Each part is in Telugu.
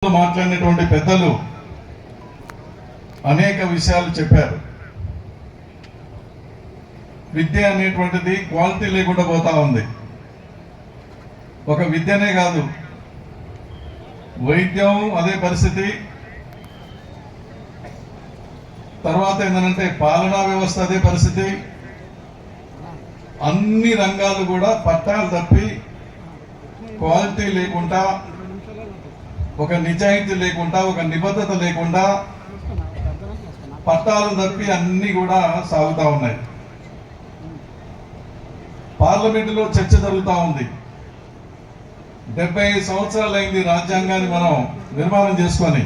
మాట్లాడినటువంటి పెద్దలు అనేక విషయాలు చెప్పారు. విద్య అనేటువంటిది క్వాలిటీ లేకుండా పోతా ఉంది. ఒక విద్యనే కాదు, వైద్యం అదే పరిస్థితి. తర్వాత ఏంటంటే పాలనా వ్యవస్థ అదే పరిస్థితి. అన్ని రంగాలు కూడా పట్టాలు తప్పి క్వాలిటీ లేకుండా, ఒక నిజాయితీ లేకుండా, ఒక నిబద్ధత లేకుండా పట్టాలు తప్పి అన్ని కూడా సాగుతూ ఉన్నాయి. పార్లమెంటులో చర్చ జరుగుతూ ఉంది. 75 సంవత్సరాలైంది రాజ్యాంగాన్ని మనం నిర్మాణం చేసుకొని.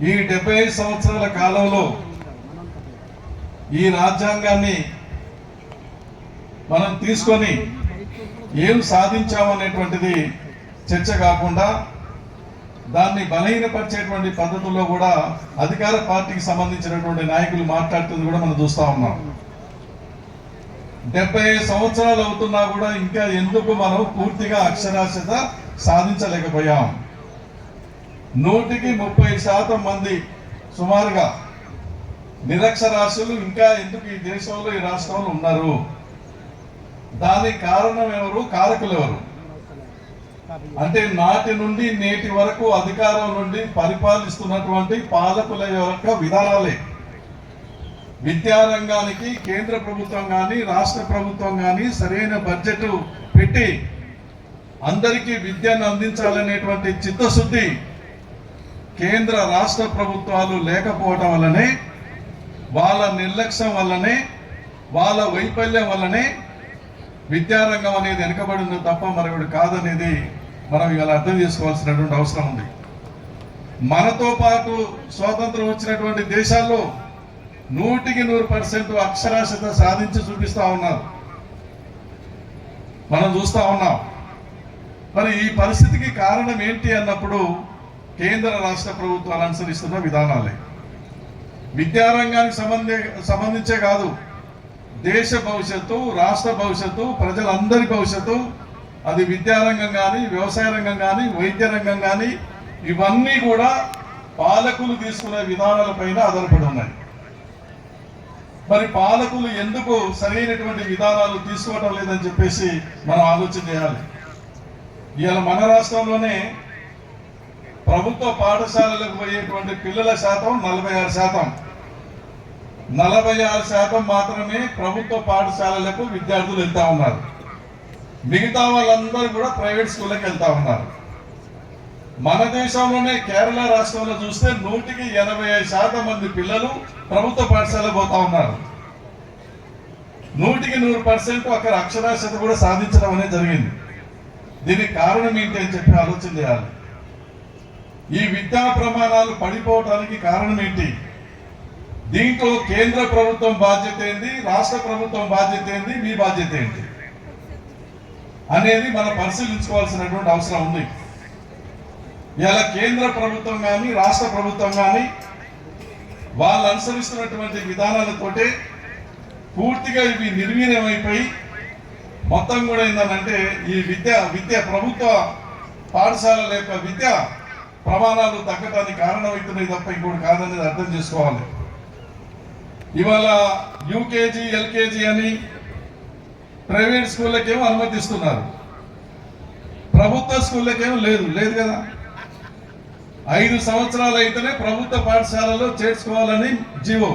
ఈ 75 సంవత్సరాల కాలంలో ఈ రాజ్యాంగాన్ని మనం తీసుకొని ఏం సాధించామనేటువంటిది చర్చ కాకుండా, దాన్ని బలహీనపరిచేటువంటి పద్ధతుల్లో కూడా అధికార పార్టీకి సంబంధించినటువంటి నాయకులు మాట్లాడుతుంది కూడా మనం చూస్తూ ఉన్నాం. 75 సంవత్సరాలు అవుతున్నా కూడా ఇంకా ఎందుకు మనం పూర్తిగా అక్షరాస్యత సాధించలేకపోయాం? 100కి 30% మంది సుమారుగా నిరక్షరాస్యులు ఇంకా ఎందుకు ఈ దేశంలో, ఈ రాష్ట్రంలో ఉన్నారు? దానికి కారణం ఎవరు? కారకులు ఎవరు? అంటే నాటి నుండి నేటి వరకు అధికారం నుండి పరిపాలిస్తున్నటువంటి పాలకుల యొక్క విధానాలే. విద్యారంగానికి కేంద్ర ప్రభుత్వం కానీ రాష్ట్ర ప్రభుత్వం కానీ సరైన బడ్జెట్ పెట్టి అందరికీ విద్యను అందించాలనేటువంటి చిత్తశుద్ధి కేంద్ర రాష్ట్ర ప్రభుత్వాలు లేకపోవటం వల్లనే, వాళ్ళ నిర్లక్ష్యం వల్లనే, వాళ్ళ వైఫల్యం వల్లనే విద్యారంగం అనేది వెనుకబడింది తప్ప మరొకటి కాదనేది మనం ఇవాళ అర్థం చేసుకోవాల్సినటువంటి అవసరం ఉంది. మనతో పాటు స్వాతంత్రం వచ్చినటువంటి దేశాల్లో 100కి 100% అక్షరాస్యత సాధించి చూపిస్తా ఉన్నారు, మనం చూస్తా ఉన్నాం. మరి ఈ పరిస్థితికి కారణం ఏంటి అన్నప్పుడు కేంద్ర రాష్ట్ర ప్రభుత్వాలు అనుసరిస్తున్న విధానాలే. విద్యారంగానికి సంబంధించే కాదు, దేశ భవిష్యత్తు, రాష్ట్ర భవిష్యత్తు, ప్రజలందరి భవిష్యత్తు, అది విద్యారంగం కానీ, వ్యవసాయ రంగం కానీ, వైద్య రంగం కానీ, ఇవన్నీ కూడా పాలకులు తీసుకునే విధానాలపైన ఆధారపడి ఉన్నాయి. మరి పాలకులు ఎందుకు సరైనటువంటి విధానాలు తీసుకోవటం లేదని చెప్పేసి మనం ఆలోచన చేయాలి. ఇవాళ మన రాష్ట్రంలోనే ప్రభుత్వ పాఠశాలలకు పోయేటువంటి పిల్లల శాతం 46%. 46% మాత్రమే ప్రభుత్వ పాఠశాలలకు విద్యార్థులు వెళ్తా ఉన్నారు. మిగతా వాళ్ళందరూ కూడా ప్రైవేట్ స్కూళ్ళకి వెళ్తా ఉన్నారు. మన దేశంలోనే కేరళ రాష్ట్రంలో చూస్తే 100కి 85% మంది పిల్లలు ప్రభుత్వ పాఠశాల పోతా ఉన్నారు. 100కి 100% అక్కడ అక్షరాస్యత కూడా సాధించడం అనేది జరిగింది. దీనికి కారణం ఏంటి అని చెప్పి ఆలోచన చేయాలి. ఈ విద్యా ప్రమాణాలు పడిపోవడానికి కారణం ఏంటి? దీంట్లో కేంద్ర ప్రభుత్వం బాధ్యత ఏంటి, రాష్ట్ర ప్రభుత్వం బాధ్యత ఏంటి, మీ బాధ్యత ఏంటి అనేది మనం పరిశీలించుకోవాల్సినటువంటి అవసరం ఉంది. ఇలా కేంద్ర ప్రభుత్వం కానీ రాష్ట్ర ప్రభుత్వం కానీ వాళ్ళు అనుసరిస్తున్నటువంటి విధానాలతోటే పూర్తిగా ఇవి నిర్వీర్యమైపోయి మొత్తం కూడా ఏంటంటే ఈ విద్య ప్రభుత్వ పాఠశాలల యొక్క విద్య ప్రమాణాలు తగ్గడానికి కారణమవుతున్నాయి తప్ప ఇంకోటి కాదనేది అర్థం చేసుకోవాలి. ఇవాళ యూకేజీ, ఎల్కేజీ అని ప్రైవేట్ స్కూళ్ళకేమో అనుమతిస్తున్నారు, ప్రభుత్వ స్కూళ్ళకేమో లేదు కదా. 5 సంవత్సరాలు అయితేనే ప్రభుత్వ పాఠశాలలో చేర్చుకోవాలని జీవో.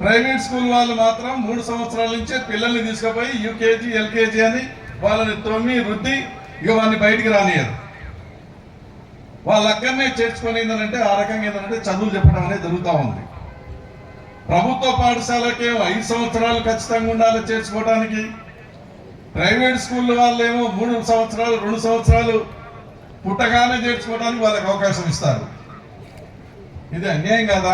ప్రైవేట్ స్కూల్ వాళ్ళు మాత్రం 3 సంవత్సరాల నుంచే పిల్లల్ని తీసుకుపోయి యూకేజీ, ఎల్కేజీ అని వాళ్ళని రుద్ది ఇక వాళ్ళని బయటికి రానియరు. వాళ్ళు అక్కడనే చేర్చుకొని ఏంటంటే ఆ రకంగా ఏంటంటే చదువులు చెప్పడం అనేది జరుగుతూ ఉంది. ప్రభుత్వ పాఠశాలకే 5 సంవత్సరాలు ఖచ్చితంగా ఉండాలి చేర్చుకోవడానికి. ప్రైవేట్ స్కూల్ వాళ్ళేమో 3 సంవత్సరాలు, 2 సంవత్సరాలు పుట్టగానే చేర్చుకోవడానికి వాళ్ళకి అవకాశం ఇస్తారు. ఇది అన్యాయం కాదా?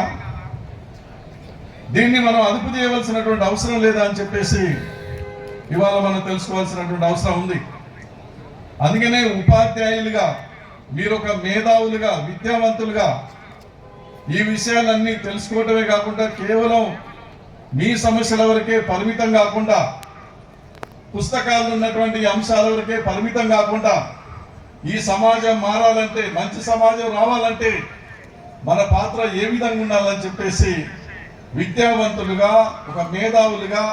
దీన్ని మనం అదుపు చేయవలసినటువంటి అవసరం లేదా అని చెప్పేసి ఇవాళ మనం తెలుసుకోవాల్సినటువంటి అవసరం ఉంది. అందుకనే ఉపాధ్యాయులుగా మీరు ఒక మేధావులుగా, విద్యావంతులుగా ఈ విషయాలన్నీ తెలుసుకోవటమే కాకుండా కేవలం మీ సమస్యల వరకే పరిమితం కాకుండా, పుస్తకాల్లో ఉన్నటువంటి అంశాల వరకే పరిమితం కాకుండా ఈ సమాజం మారాలంటే, మంచి సమాజం రావాలంటే మన పాత్ర ఏ విధంగా ఉండాలని చెప్పేసి విద్యావంతులుగా, ఒక మేధావులుగా,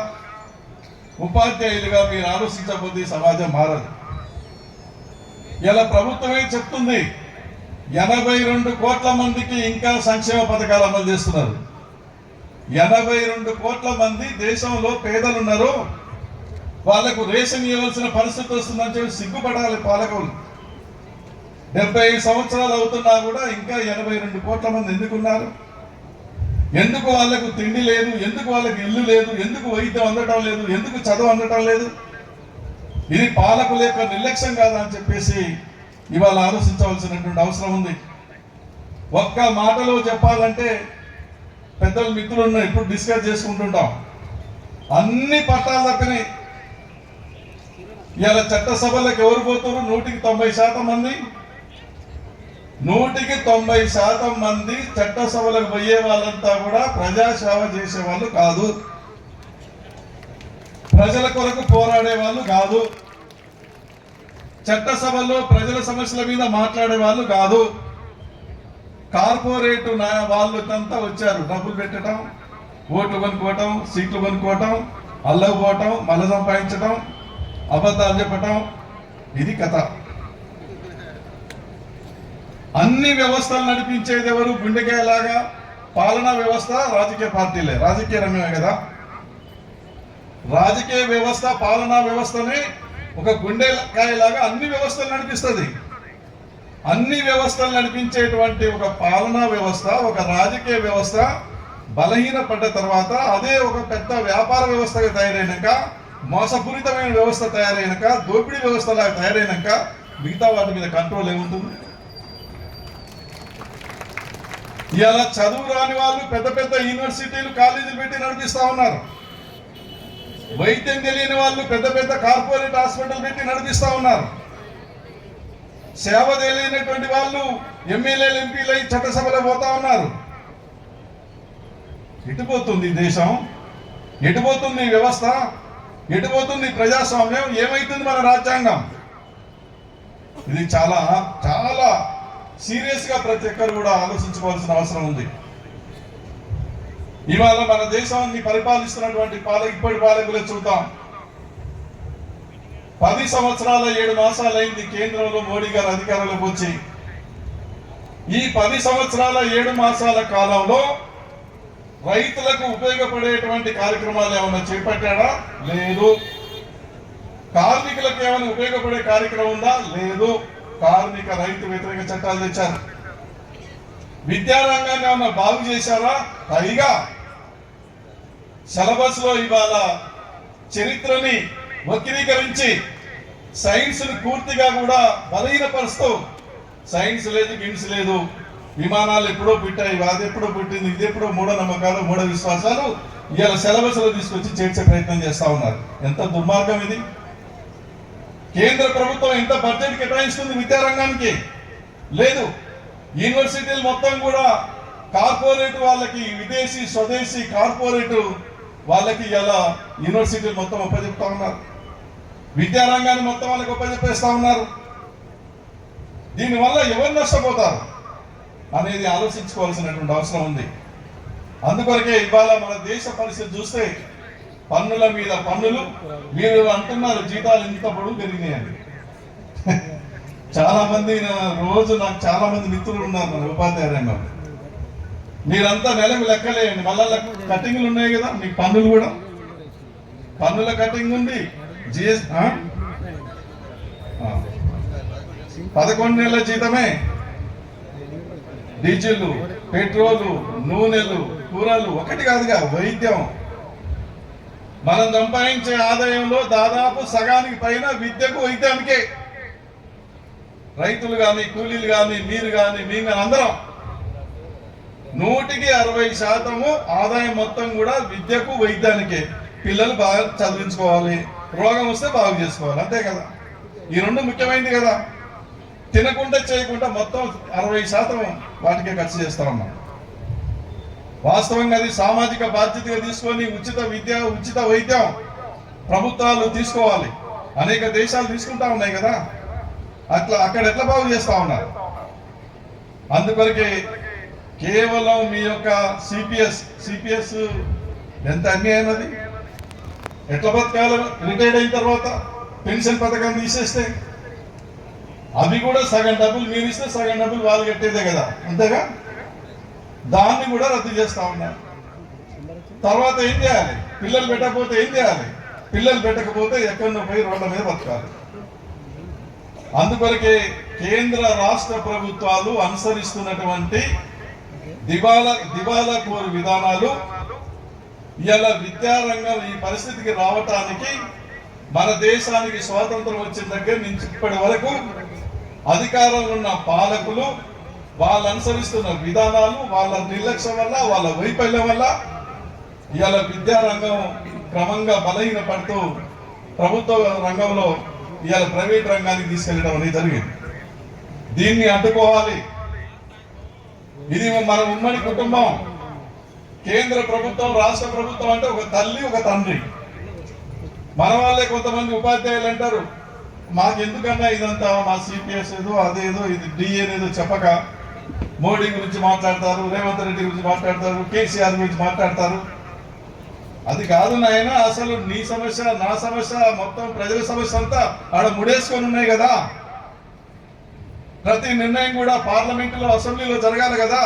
ఉపాధ్యాయులుగా మీరు ఆలోచించకపోతే సమాజం మారదు. ఇలా ప్రభుత్వమే చెప్తుంది 82 కోట్ల మందికి ఇంకా సంక్షేమ పథకాలు అమలు చేస్తున్నారు. 82 కోట్ల మంది దేశంలో పేదలు ఉన్నారు, వాళ్లకు రేషన్ ఇవ్వాల్సిన పరిస్థితి వస్తుందని చెప్పి సిగ్గుపడాలి పాలకులు. 75 సంవత్సరాలు అవుతున్నా కూడా ఇంకా 82 కోట్ల మంది ఎందుకున్నారు? ఎందుకు వాళ్లకు తిండి లేదు? ఎందుకు వాళ్ళకి ఇల్లు లేదు? ఎందుకు వైద్యం అందటం లేదు? ఎందుకు చదువు అందటం లేదు? ఇది పాలకుల యొక్క నిర్లక్ష్యం కాదా అని చెప్పేసి ఇవాళ ఆలోచించవలసినటువంటి అవసరం ఉంది. ఒక్క మాటలో చెప్పాలంటే, పెద్దలు మిత్రులు ఇప్పుడు డిస్కస్ చేసుకుంటుంటాం, అన్ని పట్టాలు తప్పినాయి. ఇవాళ చట్టసభలకు ఎవరు పోతారు? 190% మంది, 190% మంది చట్టసభలకు పోయే వాళ్ళంతా కూడా ప్రజాసేవ చేసే వాళ్ళు కాదు, ప్రజల కొరకు పోరాడే వాళ్ళు కాదు, చట్టసభలో ప్రజల సమస్యల మీద మాట్లాడే వాళ్ళు కాదు. కార్పొరేట్ వాళ్ళంతా వచ్చారు, డబ్బులు పెట్టడం, ఓట్లు కొనుక్కోవటం, సీట్లు కొనుక్కోవటం, అల్లకపోవటం, మళ్ళీ సంపాదించడం, అబద్ధాలు చెప్పటం, ఇది కథ. అన్ని వ్యవస్థలు నడిపించేది ఎవరు? గుండెకాయలాగా పాలనా వ్యవస్థ, రాజకీయ పార్టీలే, రాజకీయ రంగమే కదా. రాజకీయ వ్యవస్థ, పాలనా వ్యవస్థని ఒక గుండెకాయలాగా అన్ని వ్యవస్థలు నడిపిస్తుంది. అన్ని వ్యవస్థలు నడిపించేటువంటి ఒక పాలనా వ్యవస్థ, ఒక రాజకీయ వ్యవస్థ బలహీనపడ్డ తర్వాత, అదే ఒక పెద్ద వ్యాపార వ్యవస్థగా తయారైనాక, మోసపూరితమైన వ్యవస్థ తయారైనాక, దోపిడీ వ్యవస్థలాగా తయారైనాక మిగతా వాటి మీద కంట్రోల్ ఏముంటుంది? ఇలా చదువు రాని వాళ్ళు పెద్ద పెద్ద యూనివర్సిటీలు, కాలేజీలు పెట్టి నడిపిస్తా ఉన్నారు. వైద్యం తెలియని వాళ్ళు పెద్ద పెద్ద కార్పొరేట్ హాస్పిటల్ పెట్టి నడిపిస్తా ఉన్నారు. సేవ తెలియనటువంటి వాళ్ళు ఎమ్మెల్యేలు, ఎంపీలు అయి చట్టసభలో పోతా ఉన్నారు. ఎటుపోతుంది దేశం? ఎటుపోతుంది వ్యవస్థ? ఎటుపోతుంది ప్రజాస్వామ్యం? ఏమైతుంది మన రాజ్యాంగం? ఇది చాలా చాలా సీరియస్ గా ప్రతి ఒక్కరు కూడా ఆలోచించుకోవాల్సిన అవసరం ఉంది. ఇవాళ మన దేశాన్ని పరిపాలిస్తున్నటువంటి ఇప్పటి పాలకులే చూద్దాం. 10 సంవత్సరాల 7 మాసాలు అయింది కేంద్రంలో మోడీ గారు అధికారంలోకి వచ్చి. ఈ 10 సంవత్సరాల 7 మాసాల కాలంలో రైతులకు ఉపయోగపడేటువంటి కార్యక్రమాలు ఏమైనా చేపట్టాడా? లేదు. కార్మికులకు ఏమైనా ఉపయోగపడే కార్యక్రమం ఉందా? లేదు. కార్మిక, రైతు వ్యతిరేక చట్టాలు తెచ్చారు. విద్యారంగాన్ని ఏమన్నా బాగు చేశారా? పైగా సిలబస్ లో ఇవాళ చరిత్రని వక్రీకరించి సైన్స్ ను పూర్తిగా కూడా బలహీనపరుస్తూ, సైన్స్ లేదు, గిన్స్ లేదు, విమానాలు ఎప్పుడో పుట్టాయి, అది ఎప్పుడో పుట్టింది, ఇది ఎప్పుడో మూఢనమ్మకాలు, మూఢ విశ్వాసాలు ఇవాళ సిలబస్ లో తీసుకొచ్చి చేర్చే ప్రయత్నం చేస్తా ఉన్నారు. ఎంత దుర్మార్గం ఇది! కేంద్ర ప్రభుత్వం ఎంత బడ్జెట్ కేటాయిస్తుంది విద్యారంగానికి? లేదు. యూనివర్సిటీలు మొత్తం కూడా కార్పొరేట్ వాళ్ళకి, విదేశీ స్వదేశీ కార్పొరేట్ వాళ్ళకి ఇలా యూనివర్సిటీలు మొత్తం ఒప్పజెప్తా ఉన్నారు. విద్యారంగాన్ని మొత్తం వాళ్ళకి ఒప్పజెప్పేస్తా ఉన్నారు. దీనివల్ల ఎవరు నష్టపోతారు అనేది ఆలోచించుకోవాల్సినటువంటి అవసరం ఉంది. అందుకొరకే ఇవాళ మన దేశ పరిస్థితి చూస్తే, పన్నుల మీద పన్నులు. మీరు అంటున్నారు జీతాలు ఇంత పొడుగు పెరిగినాయండి. చాలా మంది రోజు నాకు చాలా మంది మిత్రులు ఉన్నారు మన ఉపాధ్యాయ రంగం. మీరంతా నెలకు లెక్కలేయండి, మళ్ళా కటింగ్లు ఉన్నాయి కదా, మీకు పన్నులు కూడా, పన్నుల కటింగ్ ఉంది. 11 నెలల జీతమే. డీజిల్, పెట్రోలు, నూనెలు, కూరలు ఒకటి కాదుగా, వైద్యం. మనం సంపాదించే ఆదాయంలో దాదాపు సగానికి పైన విద్యకు, వైద్యానికే. రైతులు కానీ, కూలీలు కానీ, మీరు కానీ, మేము కానీ అందరం 160% ఆదాయం మొత్తం కూడా విద్యకు, వైద్యానికే. పిల్లలు బాగా చదివించుకోవాలి, రోగం వస్తే బాగు చేసుకోవాలి, అంతే కదా. ఈ రెండు ముఖ్యమైనది కదా. తినకుండా చేయకుండా మొత్తం 60% వాటికే ఖర్చు చేస్తా ఉన్నాం. వాస్తవంగా అది సామాజిక బాధ్యతగా తీసుకొని ఉచిత విద్య, ఉచిత వైద్యం ప్రభుత్వాలు తీసుకోవాలి. అనేక దేశాలు తీసుకుంటా ఉన్నాయి కదా. అక్కడ ఎట్లా బాగు చేస్తా ఉన్నారు. అందుకొరకే కేవలం మీ యొక్క సిపిఎస్ ఎంత అన్యాయం అది. ఎట్లా బతకాలి రిటైర్డ్ అయిన తర్వాత పెన్షన్ పథకం తీసేస్తే అవి కూడా సగం డబ్బులు మీరు ఇస్తే సగం డబ్బులు వాళ్ళు కట్టేదే కదా, అంతేగా. దాన్ని కూడా రద్దు చేస్తా ఉన్నారు. తర్వాత ఏం చేయాలి? పిల్లలు పెట్టకపోతే ఏం చేయాలి? పిల్లలు పెట్టకపోతే ఎక్కడో పోయి రోడ్ల మీద బతకాలి. అందుకొరకే కేంద్ర రాష్ట్ర ప్రభుత్వాలు అనుసరిస్తున్నటువంటి దివాలా కోరు విధానాలు ఇవాళ విద్యారంగం ఈ పరిస్థితికి రావటానికి, మన దేశానికి స్వాతంత్రం వచ్చిన దగ్గర నుంచి ఇప్పటి వరకు అధికారంలో ఉన్న పాలకులు వాళ్ళు అనుసరిస్తున్న విధానాలు, వాళ్ళ నిర్లక్ష్యం వల్ల, వాళ్ళ వైఫల్యం వల్ల ఇవాళ విద్యారంగం క్రమంగా బలహీనపడుతూ ప్రభుత్వ రంగంలో ఇవాళ ప్రైవేట్ రంగానికి తీసుకెళ్లడం అనేది జరిగింది. దీన్ని అడ్డుకోవాలి. ఇది మన ఉమ్మడి కుటుంబం. కేంద్ర ప్రభుత్వం, రాష్ట్ర ప్రభుత్వం అంటే ఒక తల్లి, ఒక తండ్రి. మన వాళ్ళే కొంతమంది ఉపాధ్యాయులు అంటారు, మాకెందుకన్నా ఇదంతా, మా సిపిఎస్ ఏదో అదేదో ఇది డిఏనేదో చెప్పక మోడీ గురించి మాట్లాడతారు, రేవంత్ రెడ్డి గురించి మాట్లాడతారు, కేసీఆర్ గురించి మాట్లాడతారు. అది కాదు నాయన, అసలు నీ సమస్య, నా సమస్య, మొత్తం ప్రజల సమస్య అంతా ఆడ ముడేసుకొని ఉన్నాయి కదా. ప్రతి నిర్ణయం కూడా పార్లమెంటులో, అసెంబ్లీలో జరగాలి కదా.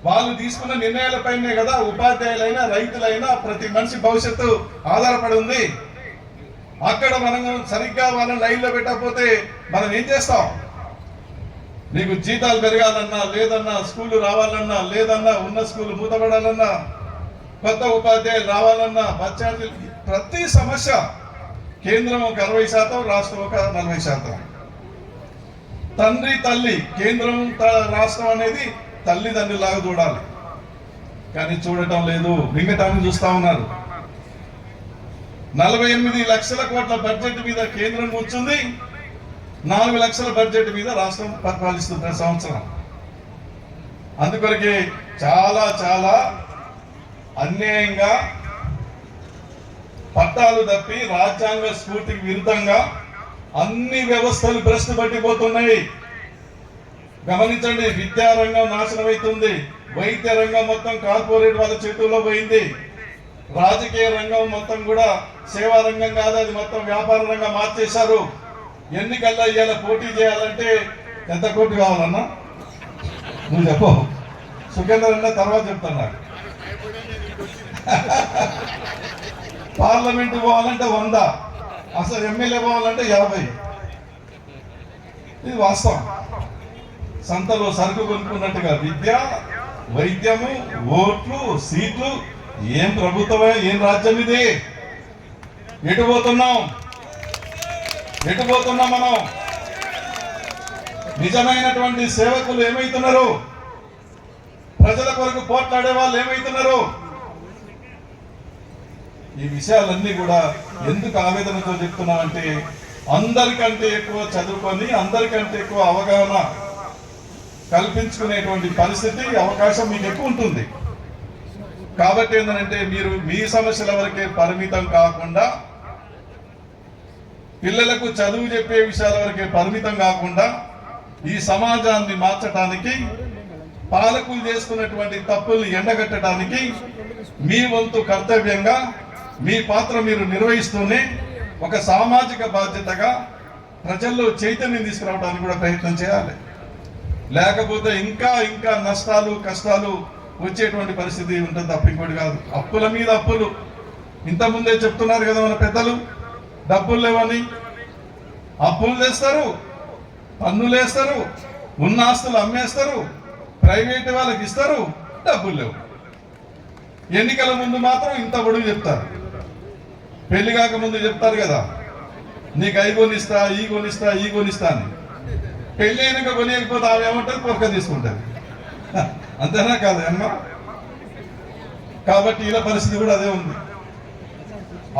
వాళ్ళు తీసుకున్న నిర్ణయాలపైనే కదా ఉపాధ్యాయులైనా, రైతులైనా, ప్రతి మనిషి భవిష్యత్తు ఆధారపడి ఉంది. అక్కడ మనం సరిగ్గా వాళ్ళని లైన్లో పెట్టకపోతే మనం ఏం చేస్తాం? నీకు జీతాలు పెరగాలన్నా లేదన్నా, స్కూళ్ళు రావాలన్నా లేదన్నా, ఉన్న స్కూళ్ళు మూతపడాలన్నా, కొత్త ఉపాధ్యాయులు రావాలన్నా, బడ్జెట్, ప్రతి సమస్య కేంద్రం ఒక 60%, రాష్ట్రం ఒక 40%. తండ్రి తల్లి, కేంద్రం రాష్ట్రం అనేది తల్లిదండ్రులాగా చూడాలి, కానీ చూడటం లేదు. మింగటాన్ని చూస్తా ఉన్నారు. 48 లక్షల కోట్ల బడ్జెట్ మీద కేంద్రం కూర్చుంది, 4 లక్షల బడ్జెట్ మీద రాష్ట్రం పరిపాలిస్తున్న సంవత్సరం. అందుకొరకే చాలా చాలా అన్యాయంగా, పట్టాలు తప్పి రాజ్యాంగ స్ఫూర్తికి విరుద్ధంగా అన్ని వ్యవస్థలు భ్రష్టు పట్టిపోతున్నాయి. గమనించండి, విద్యారంగం నాశనం అవుతుంది, వైద్య రంగం మొత్తం కార్పొరేట్ వాళ్ళ చేతుల్లో పోయింది, రాజకీయ రంగం మొత్తం కూడా సేవా రంగం కాదు, అది మొత్తం వ్యాపార రంగం మార్చేశారు. ఎన్నికల్లో ఇవాళ పోటీ చేయాలంటే ఎంత కోటి కావాలన్నా నువ్వు చెప్పు. సుఖేందర్ అన్న తర్వాత చెప్తాను. పార్లమెంట్ పోవాలంటే 100, అసలు ఎమ్మెల్యే పోవాలంటే 50. ఇది వాస్తవం. సంతలో సరుకు కొనుక్కున్నట్టుగా విద్య, వైద్యము, ఓట్లు, సీట్లు, ఏం ప్రభుత్వమే, ఏం రాజ్యం ఇది? ఎటు పోతున్నాం మనం? నిజమైనటువంటి సేవకులు ఏమైతున్నారు? ప్రజల కొరకు పోట్లాడే వాళ్ళు ఏమైతున్నారు? ఈ విషయాలన్నీ కూడా ఎందుకు ఆవేదనతో చెప్తున్నామంటే, అందరికంటే ఎక్కువ చదువుకొని, అందరికంటే ఎక్కువ అవగాహన కల్పించుకునేటువంటి పరిస్థితి, అవకాశం మీకు ఎక్కువ ఉంటుంది. కాబట్టి ఏంటంటే, మీరు మీ సమస్యల వరకే పరిమితం కాకుండా, పిల్లలకు చదువు చెప్పే విషయాల వరకే పరిమితం కాకుండా, ఈ సమాజాన్ని మార్చడానికి, పాలకులు చేస్తున్నటువంటి తప్పుల్ని ఎండగట్టడానికి మీ వంతు కర్తవ్యంగా మీ పాత్ర మీరు నిర్వహిస్తూనే ఒక సామాజిక బాధ్యతగా ప్రజల్లో చైతన్యం తీసుకురావడానికి కూడా ప్రయత్నం చేయాలి. లేకపోతే ఇంకా ఇంకా నష్టాలు, కష్టాలు వచ్చేటువంటి పరిస్థితి ఉంటుంది తప్ప ఇంకోటి కాదు. అప్పుల మీద అప్పులు. ఇంతకుముందే చెప్తున్నారు కదా మన పెద్దలు, డబ్బులు లేవని. అప్పులు చేస్తారు, పన్నులు వేస్తారు, ఉన్న ఆస్తులు అమ్మేస్తారు, ప్రైవేట్ వాళ్ళకి ఇస్తారు, డబ్బులు లేవు. ఎన్నికల ముందు మాత్రం ఇంత పొడుగు చెప్తారు, పెళ్లి కాక ముందు చెప్తారు కదా, నీకు అవి కొనిస్తా, ఈ కొనిస్తా, ఈ కొనిస్తా అని. పెళ్లి అయినాక కొనియకపోతే ఆమె ఏమంటారు? పొరక తీసుకుంటారు. అంతేనా కాదు అమ్మ? కాబట్టి ఇలా పరిస్థితి కూడా అదే ఉంది.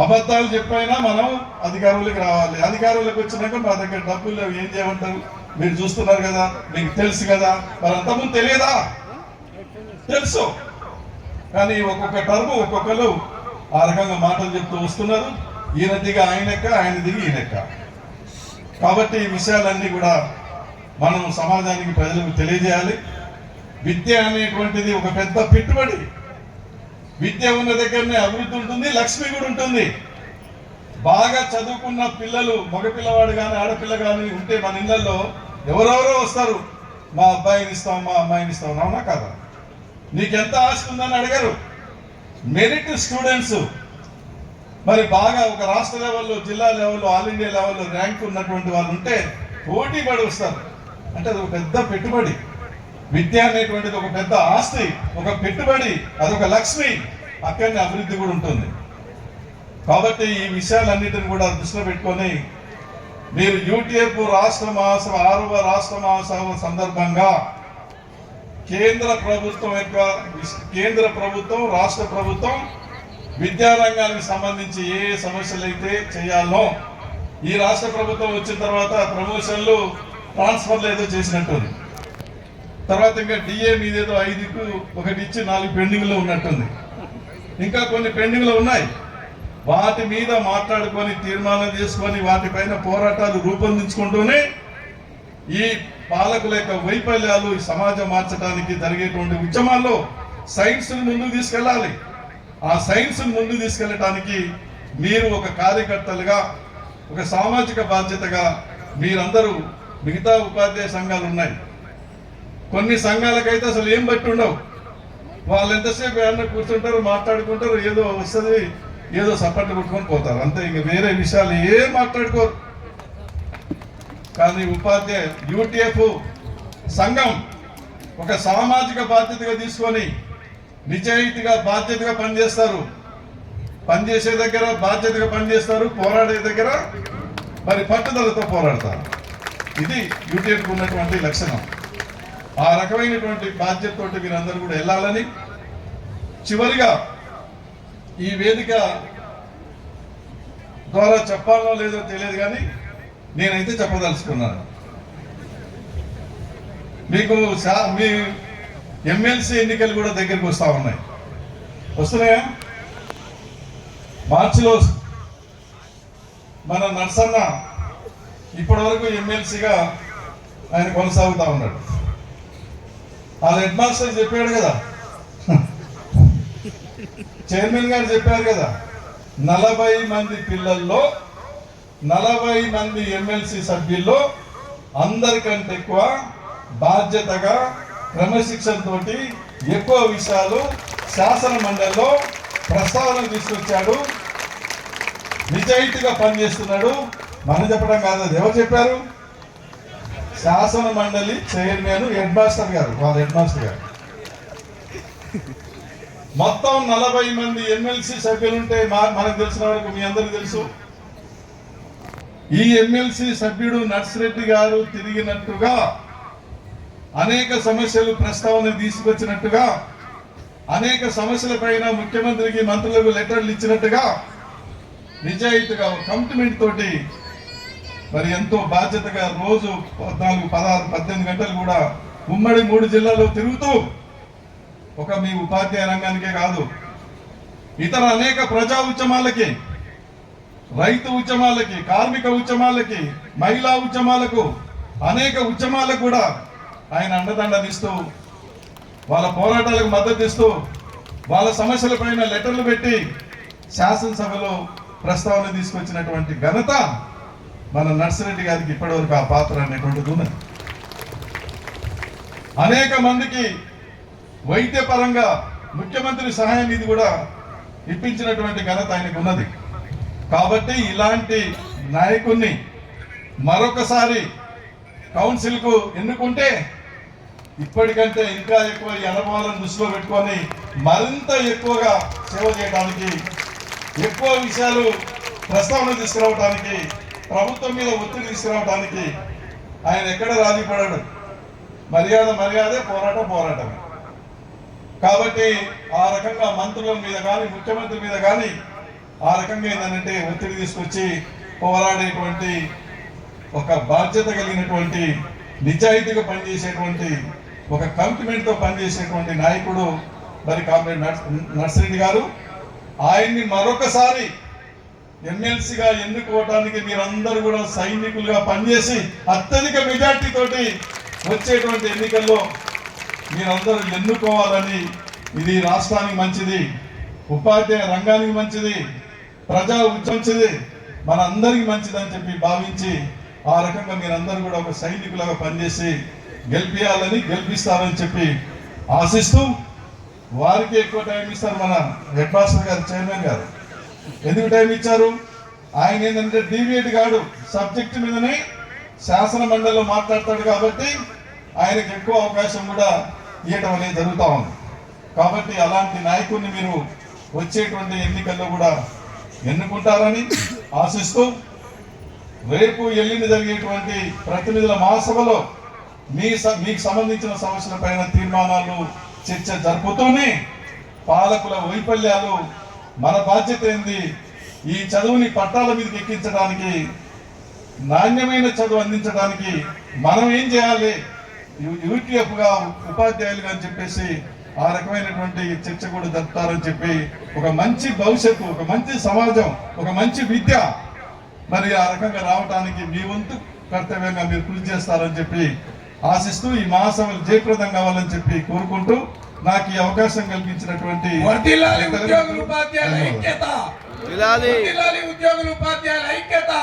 అబద్ధాలు చెప్పైనా మనం అధికారులకు రావాలి. అధికారులకు వచ్చినాక మా దగ్గర డబ్బులు లేవు, ఏం చేయమంటారు? మీరు చూస్తున్నారు కదా, మీకు తెలుసు కదా. మరి అంతకుముందు తెలియదా? తెలుసు. కానీ ఒక్కొక్క టర్మ్ ఒక్కొక్కరు ఆ రకంగా మాటలు చెప్తూ వస్తున్నారు. ఈయన దిగి ఆయనెక్క, ఆయన దిగి ఈయనెక్క. కాబట్టి ఈ విషయాలన్నీ కూడా మనం సమాజానికి ప్రజలకు తెలియజేయాలి. విద్య అనేటువంటిది ఒక పెద్ద పెట్టుబడి. విద్య ఉన్న దగ్గరనే అభివృద్ధి ఉంటుంది, లక్ష్మి కూడా ఉంటుంది. బాగా చదువుకున్న పిల్లలు, మగపిల్లవాడు కానీ ఆడపిల్ల కానీ ఉంటే మన ఇళ్లలో ఎవరెవరో వస్తారు, మా అబ్బాయిని ఇస్తాం, మా అమ్మాయిని ఇస్తాం, అవునా కదా? నీకెంత ఆస్తి ఉందని అడగరు. మెరిట్ స్టూడెంట్స్ మరి బాగా ఒక రాష్ట్ర లెవెల్లో, జిల్లా లెవెల్లో, ఆల్ ఇండియా లెవెల్లో ర్యాంక్ ఉన్నటువంటి వాళ్ళు ఉంటే పోటీ పడి వస్తారు. అంటే అది ఒక పెద్ద పెట్టుబడి. విద్య అనేటువంటిది ఒక పెద్ద ఆస్తి, ఒక పెట్టుబడి, అదొక లక్ష్మి. అక్కడనే అభివృద్ధి కూడా ఉంటుంది. కాబట్టి ఈ విషయాలన్నిటిని కూడా దృష్టిలో పెట్టుకొని మీరు యూటీఎఫ్ రాష్ట్ర మహాసభ 6వ రాష్ట్ర మహాసభ సందర్భంగా కేంద్ర ప్రభుత్వం రాష్ట్ర ప్రభుత్వం విద్యారంగానికి సంబంధించి ఏ సమస్యలు అయితే చేయాలో ఈ రాష్ట్ర ప్రభుత్వం వచ్చిన తర్వాత ప్రమోషన్లు, ట్రాన్స్ఫర్లు ఏదో చేసినట్టుంది. తర్వాత ఇంకా డిఏ మీదేదో 5కు 1 ఇచ్చి 4 పెండింగ్లో ఉన్నట్టుంది. ఇంకా కొన్ని పెండింగ్లో ఉన్నాయి. వాటి మీద మాట్లాడుకొని తీర్మానం చేసుకొని వాటిపైన పోరాటాలు రూపొందించుకుంటూనే ఈ పాలకుల యొక్క వైఫల్యాలు ఈ సమాజం మార్చడానికి జరిగేటువంటి ఉద్యమాల్లో సైన్స్ ముందుకు తీసుకెళ్ళాలి. ఆ సైన్స్ ముందుకు తీసుకెళ్ళటానికి మీరు ఒక కార్యకర్తలుగా, ఒక సామాజిక బాధ్యతగా మీరందరూ, మిగతా ఉపాధ్యాయ సంఘాలు ఉన్నాయి, కొన్ని సంఘాలకైతే అసలు ఏం బట్టి ఉండవు. వాళ్ళు ఎంతసేపు ఏమన్నా కూర్చుంటారు, మాట్లాడుకుంటారు, ఏదో వస్తుంది, ఏదో సపట్లు కొట్టుకొని పోతారు, అంతే. ఇంక వేరే విషయాలు ఏం మాట్లాడుకోరు. కానీ ఉపాధ్యాయ యూటీఎఫ్ సంఘం ఒక సామాజిక బాధ్యతగా తీసుకొని నిజాయితీగా, బాధ్యతగా పనిచేస్తారు. పనిచేసే దగ్గర బాధ్యతగా పనిచేస్తారు, పోరాడే దగ్గర మరి పట్టుదలతో పోరాడతారు. ఇది యూటీఎఫ్ ఉన్నటువంటి లక్షణం. ఆ రకమైనటువంటి బాధ్యతతోటి మీరందరూ కూడా వెళ్ళాలని చివరిగా ఈ వేదిక ద్వారా చెప్పాలో లేదో తెలియదు, కానీ నేనైతే చెప్పదలుచుకున్నాను. మీకు మీ ఎమ్మెల్సీ ఎన్నికలు కూడా దగ్గరికి వస్తూ ఉన్నాయి. వస్తున్నాయా? మార్చిలో మన నర్సన్న ఇప్పటి వరకు ఎమ్మెల్సీగా ఆయన కొనసాగుతూ ఉన్నాడు. ఆ హెడ్ మాస్టర్ చెప్పాడు కదా, చైర్మన్ గారు చెప్పారు కదా, 40 మంది పిల్లల్లో 40 మంది ఎమ్మెల్సీ సభ్యుల్లో అందరికంటే ఎక్కువ బాధ్యతగా, క్రమశిక్షణతో ఎక్కువ విషయాలు శాసన మండలిలో ప్రస్తావన తీసుకొచ్చాడు. నిజాయితీగా పనిచేస్తున్నాడు. మనం చెప్పడం కాదు, అది ఎవరు చెప్పారు? శాసన మండలి చైర్మన్ హెడ్ మాస్టర్ గారు, వాళ్ళ హెడ్ మాస్టర్ గారు. మొత్తం 40 మంది ఎమ్మెల్సీ సభ్యులుంటే మనకు తెలిసిన వరకు మీ అందరికీ తెలుసు. ఈ ఎమ్మెల్సీ సభ్యుడు నర్సిరెడ్డి గారు తిరిగినట్టుగా, అనేక సమస్యలు ప్రస్తావన తీసుకొచ్చినట్టుగా, అనేక సమస్యల పైన ముఖ్యమంత్రికి, మంత్రులకు లెటర్లు ఇచ్చినట్టుగా, నిజాయితీగా కమిట్మెంట్ తోటి మరి ఎంతో బాధ్యతగా రోజు 14, 16, 18 గంటలు కూడా ఉమ్మడి 3 జిల్లాల్లో తిరుగుతూ ఒక మీ ఉపాధ్యాయ రంగానికే కాదు, ఇతర అనేక ప్రజా ఉద్యమాలకి, రైతు ఉద్యమాలకి, కార్మిక ఉద్యమాలకి, మహిళా ఉద్యమాలకు, అనేక ఉద్యమాలకు కూడా ఆయన అండదండనిస్తూ, వాళ్ళ పోరాటాలకు మద్దతు ఇస్తూ, వాళ్ళ సమస్యల పైన లెటర్లు పెట్టి శాసనసభలో ప్రస్తావన తీసుకొచ్చినటువంటి ఘనత మన నర్సిరెడ్డి గారికి ఇప్పటివరకు ఆ పాత్ర అనేటువంటిది ఉన్నది. అనేక మందికి వైద్యపరంగా ముఖ్యమంత్రి సహాయ నిధి కూడా ఇప్పించినటువంటి ఘనత ఆయనకు ఉన్నది. కాబట్టి ఇలాంటి నాయకుడిని మరొకసారి కౌన్సిల్కు ఎన్నుకుంటే ఇప్పటికంటే ఇంకా ఎక్కువ ఈ అనుభవాలను దృష్టిలో పెట్టుకొని మరింత ఎక్కువగా సేవ చేయడానికి, ఎక్కువ విషయాలు ప్రస్తావన తీసుకురావడానికి, ప్రభుత్వం మీద ఒత్తిడి తీసుకురావడానికి ఆయన ఎక్కడ రాజీ పడాడు. మర్యాదే, పోరాటమే. కాబట్టి ఆ రకంగా మంత్రుల మీద కానీ, ముఖ్యమంత్రి మీద కానీ ఆ రకంగా ఏంటంటే ఒత్తిడి తీసుకొచ్చి పోరాడేటువంటి, ఒక బాధ్యత కలిగినటువంటి, నిజాయితీగా పనిచేసేటువంటి, ఒక కమిట్మెంట్తో పనిచేసేటువంటి నాయకుడు మరి కామ్రేడ్ నర్సిరెడ్డి గారు. ఆయన్ని మరొకసారి ఎమ్మెల్సీగా ఎన్నుకోవటానికి మీరందరూ కూడా సైనికులుగా పనిచేసి అత్యధిక మెజార్టీ తోటి వచ్చేటువంటి ఎన్నికల్లో మీరందరూ ఎన్నుకోవాలని, ఇది రాష్ట్రానికి మంచిది, ఉపాధ్యాయ రంగానికి మంచిది, ప్రజా మంచిది, మన అందరికి మంచిదని చెప్పి భావించి ఆ రకంగా మీరందరూ కూడా ఒక సైనికులుగా పనిచేసి గెలిపిస్తారని చెప్పి ఆశిస్తూ, వారికి ఎక్కువ టైం ఇస్తారు మన హెడ్ మాస్టర్ గారు, చైర్మన్ గారు. ఎందుకు టైం ఇచ్చారు? ఆయన ఏంటంటే డీవియేట్ కాడు, సబ్జెక్ట్ మీదనే శాసన మండలిలో మాట్లాడతాడు కాబట్టి ఆయనకు ఎక్కువ అవకాశం కూడా ఇవ్వటం అనేది జరుగుతూ ఉంది. కాబట్టి అలాంటి నాయకుడిని మీరు వచ్చేటువంటి ఎన్నికల్లో కూడా ఎన్నుకుంటారని ఆశిస్తూ, రేపు ఎల్లుండి జరిగేటువంటి ప్రతినిధుల మహాసభలో మీకు సంబంధించిన సమస్యలపైన తీర్మానాలు చర్చ జరుపుతూనే పాలకుల వైఫల్యాలు, మన బాధ్యత ఏంది, ఈ చదువుని పట్టాల మీదకి ఎక్కించడానికి, నాణ్యమైన చదువు అందించడానికి మనం ఏం చేయాలి, యూటీఎఫ్గా ఉపాధ్యాయులుగా అని చెప్పేసి ఆ రకమైనటువంటి చర్చ కూడా జరుపుతారని చెప్పి, ఒక మంచి భవిష్యత్తు, ఒక మంచి సమాజం, ఒక మంచి విద్య మరి ఆ రకంగా రావడానికి మీ వంతు కర్తవ్యంగా మీరు కృషి చేస్తారని చెప్పి ఆశిస్తూ, ఈ మహాసభలు జయప్రదం కావాలని చెప్పి కోరుకుంటూ, నాకు ఈ అవకాశం కల్పించినటువంటి ఉద్యోగుల ఉపాధ్యాయుల ఐక్యత